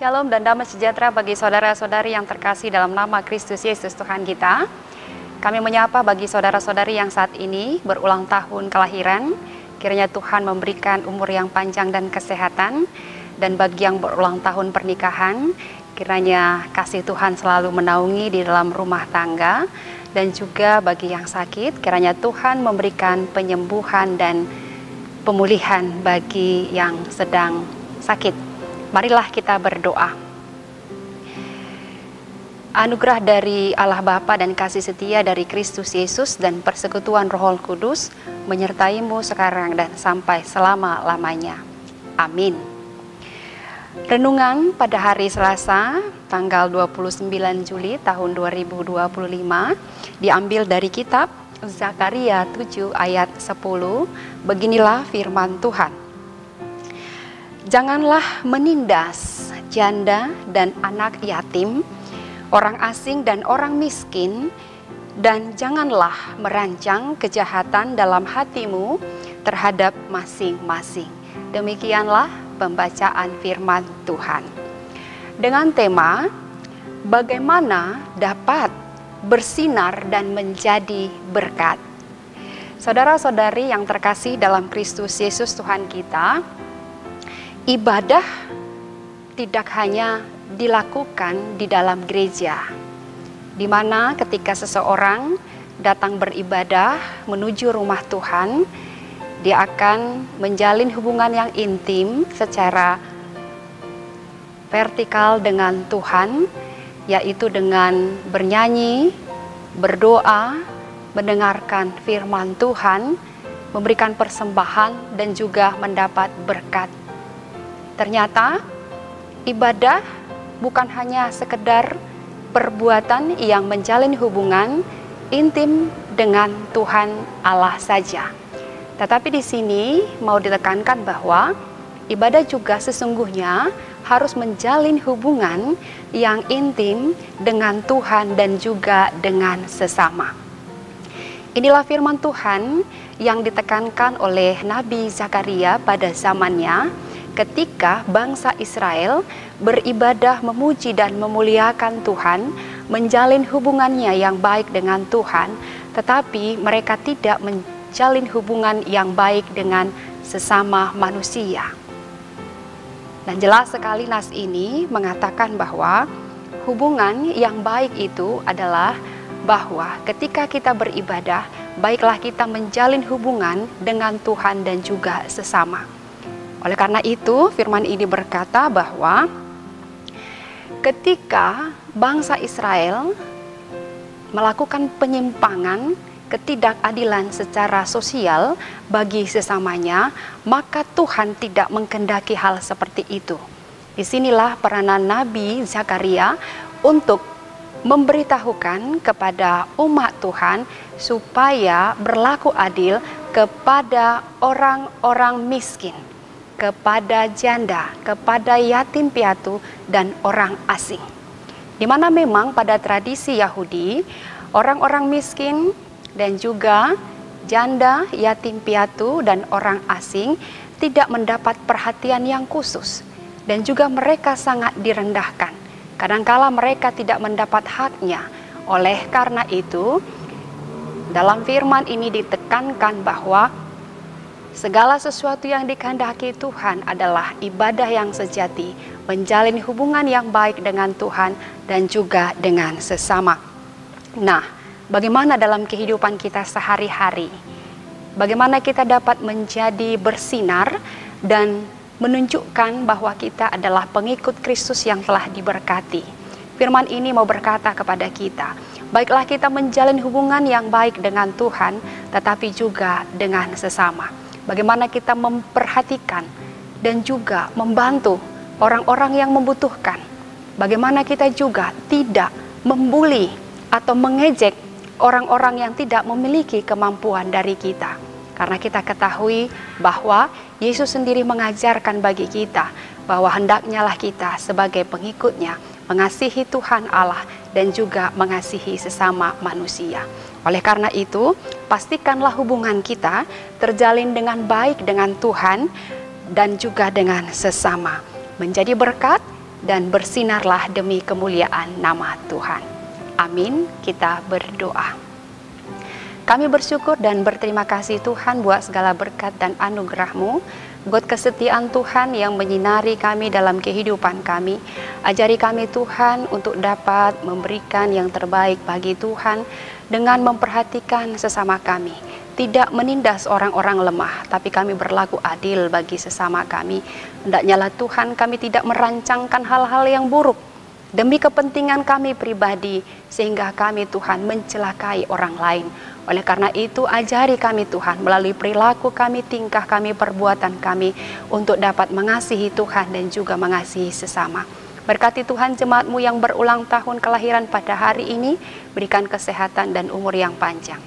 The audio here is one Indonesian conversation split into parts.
Shalom dan damai sejahtera bagi saudara-saudari yang terkasih dalam nama Kristus Yesus Tuhan kita. Kami menyapa bagi saudara-saudari yang saat ini berulang tahun kelahiran. Kiranya Tuhan memberikan umur yang panjang dan kesehatan. Dan bagi yang berulang tahun pernikahan, kiranya kasih Tuhan selalu menaungi di dalam rumah tangga. Dan juga bagi yang sakit, kiranya Tuhan memberikan penyembuhan dan pemulihan bagi yang sedang sakit. Marilah kita berdoa. Anugerah dari Allah Bapa dan kasih setia dari Kristus Yesus dan persekutuan Roh Kudus menyertaimu sekarang dan sampai selama-lamanya. Amin. Renungan pada hari Selasa, tanggal 29 Juli tahun 2025, diambil dari kitab Zakaria 7 ayat 10. Beginilah firman Tuhan. Janganlah menindas janda dan anak yatim, orang asing dan orang miskin, dan janganlah merancang kejahatan dalam hatimu terhadap masing-masing. Demikianlah pembacaan firman Tuhan. Dengan tema, bagaimana dapat bersinar dan menjadi berkat. Saudara-saudari yang terkasih dalam Kristus Yesus Tuhan kita, ibadah tidak hanya dilakukan di dalam gereja, di mana ketika seseorang datang beribadah menuju rumah Tuhan, dia akan menjalin hubungan yang intim secara vertikal dengan Tuhan, yaitu dengan bernyanyi, berdoa, mendengarkan firman Tuhan, memberikan persembahan, dan juga mendapat berkat. Ternyata ibadah bukan hanya sekedar perbuatan yang menjalin hubungan intim dengan Tuhan Allah saja. Tetapi di sini mau ditekankan bahwa ibadah juga sesungguhnya harus menjalin hubungan yang intim dengan Tuhan dan juga dengan sesama. Inilah firman Tuhan yang ditekankan oleh Nabi Zakaria pada zamannya, ketika bangsa Israel beribadah memuji dan memuliakan Tuhan, menjalin hubungannya yang baik dengan Tuhan, tetapi mereka tidak menjalin hubungan yang baik dengan sesama manusia. Dan jelas sekali nas ini mengatakan bahwa hubungan yang baik itu adalah bahwa ketika kita beribadah, baiklah kita menjalin hubungan dengan Tuhan dan juga sesama. Oleh karena itu, firman ini berkata bahwa ketika bangsa Israel melakukan penyimpangan, ketidakadilan secara sosial bagi sesamanya, maka Tuhan tidak mengkehendaki hal seperti itu. Disinilah peranan Nabi Zakaria untuk memberitahukan kepada umat Tuhan supaya berlaku adil kepada orang-orang miskin, kepada janda, kepada yatim piatu, dan orang asing. Di mana memang pada tradisi Yahudi, orang-orang miskin dan juga janda, yatim piatu, dan orang asing tidak mendapat perhatian yang khusus. Dan juga mereka sangat direndahkan. Kadangkala mereka tidak mendapat haknya. Oleh karena itu, dalam firman ini ditekankan bahwa segala sesuatu yang dikehendaki Tuhan adalah ibadah yang sejati, menjalin hubungan yang baik dengan Tuhan dan juga dengan sesama. Nah, bagaimana dalam kehidupan kita sehari-hari? Bagaimana kita dapat menjadi bersinar dan menunjukkan bahwa kita adalah pengikut Kristus yang telah diberkati? Firman ini mau berkata kepada kita, baiklah kita menjalin hubungan yang baik dengan Tuhan, tetapi juga dengan sesama. Bagaimana kita memperhatikan dan juga membantu orang-orang yang membutuhkan. Bagaimana kita juga tidak membuli atau mengejek orang-orang yang tidak memiliki kemampuan dari kita. Karena kita ketahui bahwa Yesus sendiri mengajarkan bagi kita bahwa hendaknya lah kita sebagai pengikutnya mengasihi Tuhan Allah dan juga mengasihi sesama manusia. Oleh karena itu, pastikanlah hubungan kita terjalin dengan baik dengan Tuhan dan juga dengan sesama. Menjadi berkat dan bersinarlah demi kemuliaan nama Tuhan. Amin. Kita berdoa. Kami bersyukur dan berterima kasih Tuhan buat segala berkat dan anugerah-Mu, buat kesetiaan Tuhan yang menyinari kami dalam kehidupan kami. Ajari kami Tuhan untuk dapat memberikan yang terbaik bagi Tuhan dengan memperhatikan sesama kami. Tidak menindas orang-orang lemah, tapi kami berlaku adil bagi sesama kami. Hendaknya Tuhan kami tidak merancangkan hal-hal yang buruk demi kepentingan kami pribadi, sehingga kami Tuhan mencelakai orang lain. Oleh karena itu, ajari kami Tuhan melalui perilaku kami, tingkah kami, perbuatan kami, untuk dapat mengasihi Tuhan dan juga mengasihi sesama. Berkati Tuhan jemaat-Mu yang berulang tahun kelahiran pada hari ini, berikan kesehatan dan umur yang panjang.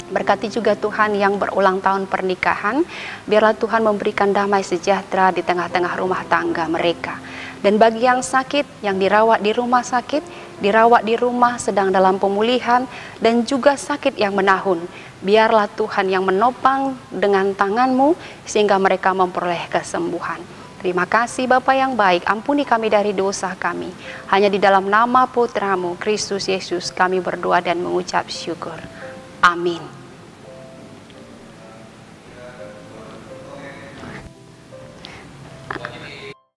Berkati juga Tuhan yang berulang tahun pernikahan, biarlah Tuhan memberikan damai sejahtera di tengah-tengah rumah tangga mereka. Dan bagi yang sakit, yang dirawat di rumah sakit, dirawat di rumah sedang dalam pemulihan, dan juga sakit yang menahun, biarlah Tuhan yang menopang dengan tangan-Mu sehingga mereka memperoleh kesembuhan. Terima kasih Bapa yang baik, ampuni kami dari dosa kami. Hanya di dalam nama Putra-Mu, Kristus Yesus, kami berdoa dan mengucap syukur. Amin.